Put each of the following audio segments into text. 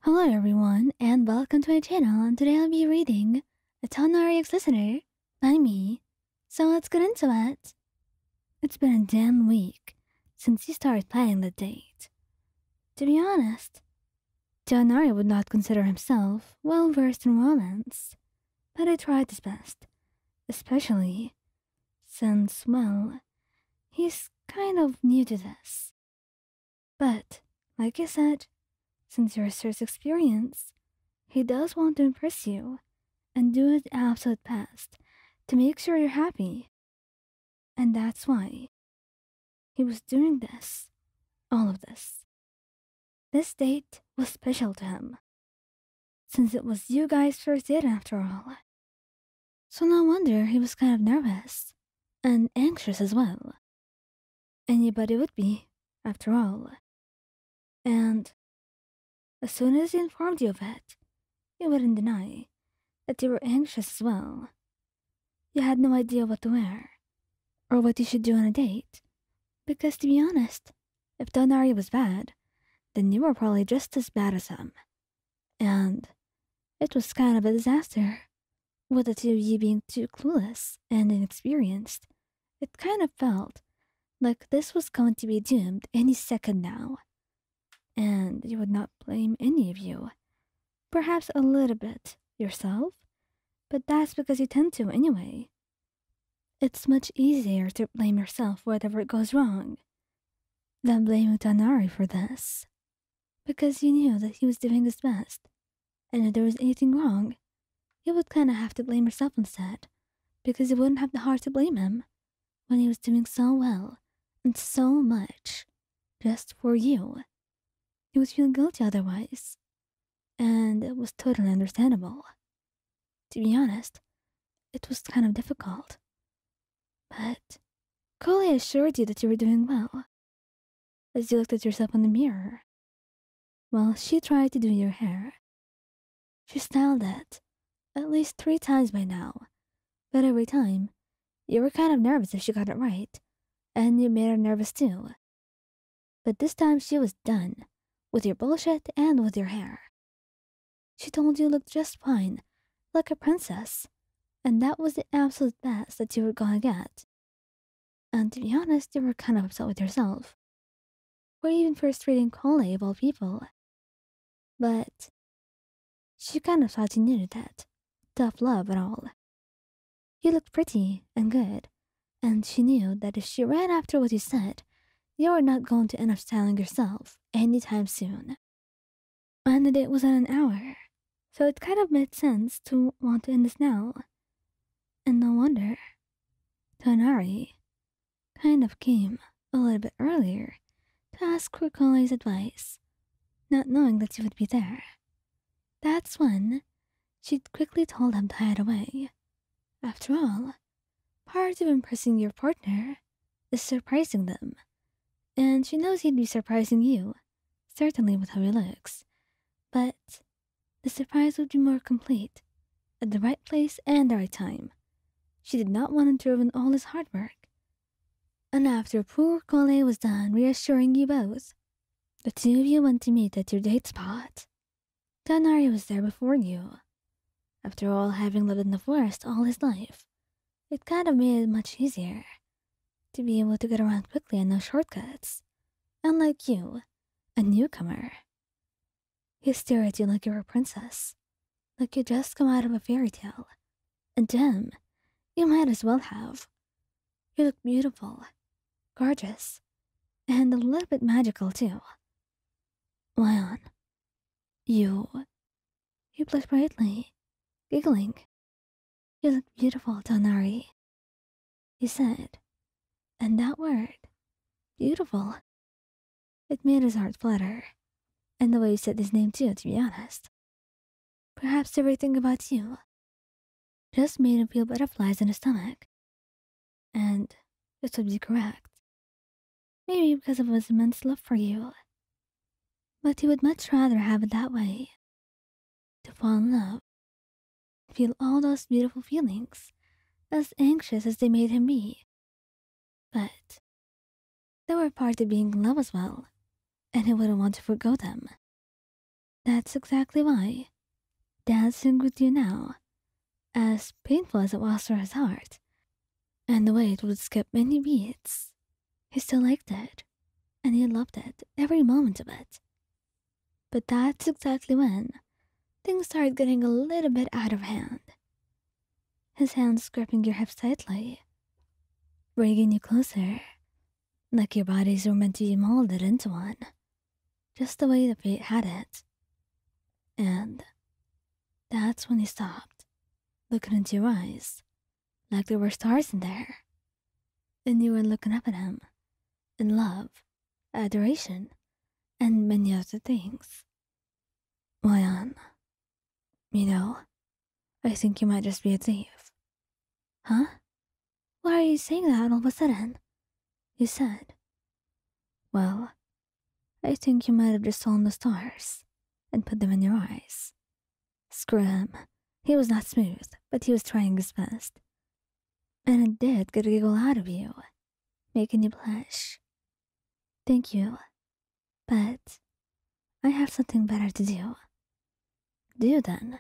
Hello everyone, and welcome to my channel, and today I'll be reading a Tighnari Listener by me. So let's get into it. It's been a damn week since you started playing the date. To be honest, Tighnari would not consider himself well versed in romance, but he tried his best, especially since, well, he's kind of new to this. But, like I said, since you're his first experience, he does want to impress you and do his absolute best to make sure you're happy. And that's why he was doing this, all of this. This date was special to him, since it was you guys' first date after all. So no wonder he was kind of nervous and anxious as well. Anybody would be, after all. And as soon as he informed you of it, you wouldn't deny that you were anxious as well. You had no idea what to wear, or what you should do on a date, because to be honest, if Tighnari was bad, then you were probably just as bad as him. And it was kind of a disaster. With the two of you being too clueless and inexperienced, it kind of felt like this was going to be doomed any second now. And you would not blame any of you. Perhaps a little bit yourself, but that's because you tend to anyway. It's much easier to blame yourself whatever goes wrong than blaming Tighnari for this, because you knew that he was doing his best, and if there was anything wrong, you would kinda have to blame yourself instead, because you wouldn't have the heart to blame him when he was doing so well and so much just for you. He would feel guilty otherwise, and it was totally understandable. To be honest, it was kind of difficult. But Coley assured you that you were doing well, as you looked at yourself in the mirror. While she tried to do your hair. She styled it at least 3 times by now, but every time, you were kind of nervous if she got it right, and you made her nervous too. But this time she was done with your bullshit and with your hair. She told you looked just fine, like a princess, and that was the absolute best that you were gonna get. And to be honest, you were kind of upset with yourself for even first reading Coley of all people. But she kind of thought you needed that tough love and all. You looked pretty and good, and she knew that if she ran after what you said, you were not going to end up styling yourself anytime soon. And the date was in an hour, so it kind of made sense to want to end this now. And no wonder. Tighnari kind of came a little bit earlier to ask for Coley's advice, not knowing that you would be there. That's when she'd quickly told him to hide away. After all, part of impressing your partner is surprising them. And she knows he'd be surprising you, certainly with how he looks. But the surprise would be more complete, at the right place and the right time. She did not want him to ruin all his hard work. And after poor Coley was done reassuring you both, the two of you went to meet at your date spot. Tighnari was there before you. After all, having lived in the forest all his life, it kind of made it much easier to be able to get around quickly and no shortcuts. Unlike you, a newcomer. He stared at you like you were a princess, like you just come out of a fairy tale. And to him, you might as well have. You look beautiful, gorgeous, and a little bit magical too. Lion, you blushed brightly, giggling. You look beautiful, Tighnari, he said. And that word, beautiful, it made his heart flutter. And the way you said his name too, to be honest. Perhaps everything about you just made him feel butterflies in his stomach. And this would be correct. Maybe because of his immense love for you. But he would much rather have it that way. To fall in love. Feel all those beautiful feelings, as anxious as they made him be. But they were part of being in love as well, and he wouldn't want to forgo them. That's exactly why dancing with you now, as painful as it was for his heart, and the way it would skip many beats, he still liked it, and he loved it, every moment of it. But that's exactly when things started getting a little bit out of hand. His hands gripping your hips tightly, bringing you closer, like your bodies were meant to be molded into one, just the way the fate had it. And that's when he stopped, looking into your eyes, like there were stars in there. And you were looking up at him, in love, adoration, and many other things. Wyan, you know, I think you might just be a thief. Huh? Why are you saying that all of a sudden? You said. Well, I think you might have just stolen the stars and put them in your eyes. Screw him. He was not smooth, but he was trying his best. And it did get a giggle out of you, making you blush. Thank you, but I have something better to do. Do then.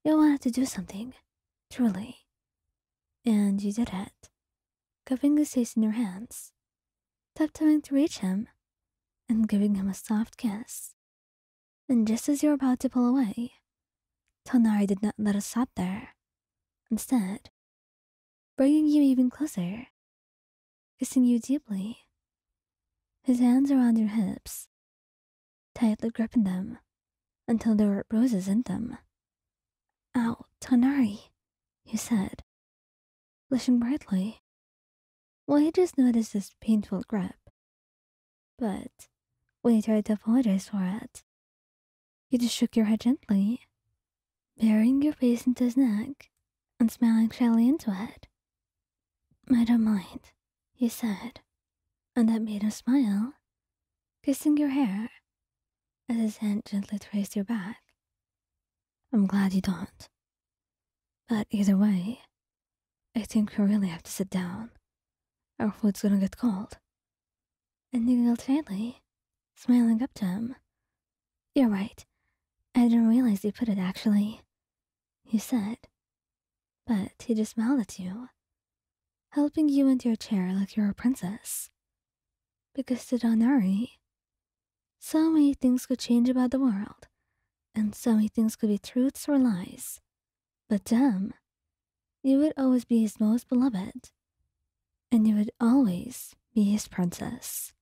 You wanted to do something, truly. And you did it, cupping his face in your hands, tiptoeing to reach him, and giving him a soft kiss. And just as you were about to pull away, Tighnari did not let us stop there. Instead, bringing you even closer, kissing you deeply, his hands around your hips, tightly gripping them until there were bruises in them. Ow, Tighnari, you said, blushing brightly. Well, he just noticed this painful grip. But when he tried to apologize for it, you just shook your head gently, burying your face into his neck and smiling shyly into it. I don't mind, you said, and that made him smile, kissing your hair as his hand gently traced your back. I'm glad you don't. But either way, I think we really have to sit down. Our food's gonna get cold. And you giggled faintly, smiling up to him. You're right. I didn't realize you put it, actually. You said. But he just smiled at you, helping you into your chair like you're a princess. Because to Tighnari, so many things could change about the world, and so many things could be truths or lies. But to him, you would always be his most beloved, and you would always be his princess.